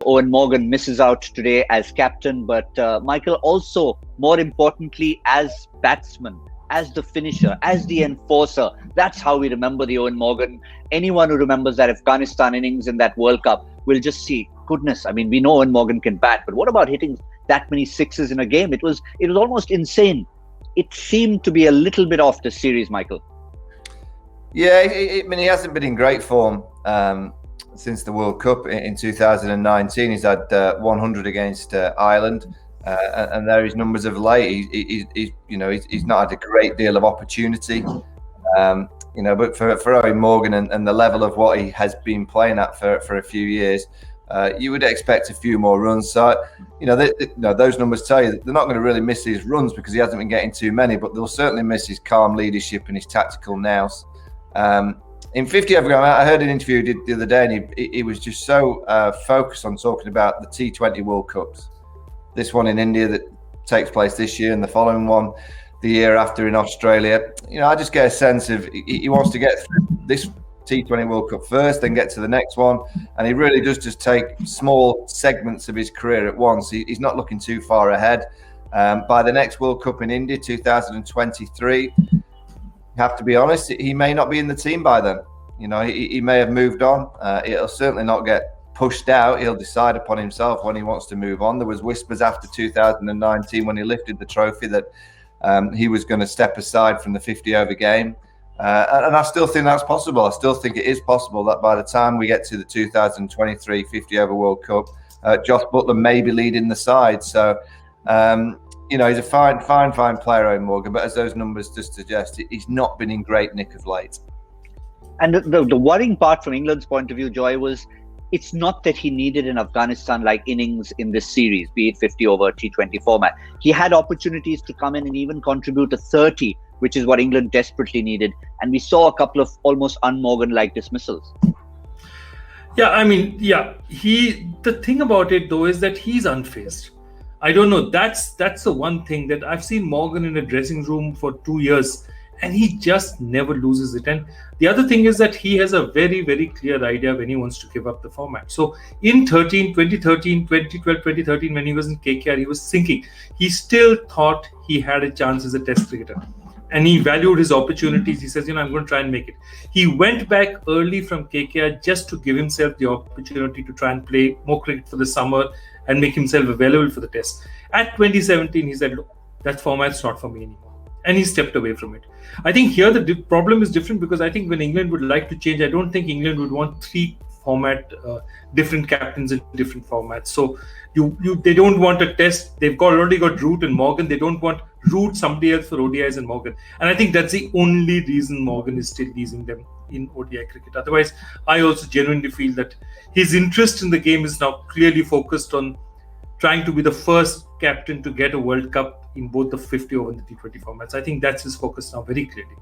Eoin Morgan misses out today as captain, but Michael, also more importantly as batsman, as the finisher, as the enforcer. That's how we remember the Eoin Morgan. Anyone who remembers that Afghanistan innings in that World Cup will just see, goodness, I mean, we know Eoin Morgan can bat, but what about hitting that many sixes in a game? It was almost insane. It seemed to be a little bit off the series, Michael. Yeah, I mean, he hasn't been in great form since the World Cup in 2019. He's had 100 against Ireland, and there his numbers of late. He's not had a great deal of opportunity, but for Eoin Morgan and the level of what he has been playing at for a few years, you would expect a few more runs. So, those numbers tell you that they're not going to really miss his runs because he hasn't been getting too many, but they'll certainly miss his calm leadership and his tactical nous. In 50 over, I heard an interview he did the other day, and he was just so focused on talking about the T20 World Cups. This one in India that takes place this year, and the following one the year after in Australia. I just get a sense of he wants to get through this T20 World Cup first, then get to the next one, and he really does just take small segments of his career at once. He's not looking too far ahead. By the next World Cup in India, 2023. Have to be honest, he may not be in the team by then. He may have moved on. It'll certainly not get pushed out. He'll decide upon himself when he wants to move on. There was whispers after 2019 when he lifted the trophy that he was going to step aside from the 50 over game. And I still think that's possible. I still think it is possible that by the time we get to the 2023 50 over World Cup, Josh Buttler may be leading the side. So, he's a fine player, Eoin Morgan, but as those numbers just suggest, he's not been in great nick of late. And the worrying part from England's point of view, Joy, was it's not that he needed an Afghanistan-like innings in this series, be it 50 over T20 format. He had opportunities to come in and even contribute a 30, which is what England desperately needed. And we saw a couple of almost un-Morgan-like dismissals. Yeah, I mean, the thing about it, though, is that he's unfazed. I don't know. That's the one thing that I've seen Morgan in a dressing room for 2 years, and he just never loses it. And the other thing is that he has a very, very clear idea when he wants to give up the format. So in 2013, when he was in KKR, he was thinking, he still thought he had a chance as a test cricketer. And he valued his opportunities. He says, I'm going to try and make it. He went back early from KKR just to give himself the opportunity to try and play more cricket for the summer and make himself available for the test. At 2017, he said, look, that format's not for me anymore. And he stepped away from it. I think here the problem is different because I think when England would like to change, I don't think England would want different captains in different formats. So they don't want a test. They've already got Root and Morgan. They don't want Root, somebody else for ODIs and Morgan. And I think that's the only reason Morgan is still leasing them in ODI cricket. Otherwise, I also genuinely feel that his interest in the game is now clearly focused on trying to be the first captain to get a World Cup in both the 50 over and the T20 formats. I think that's his focus now very clearly.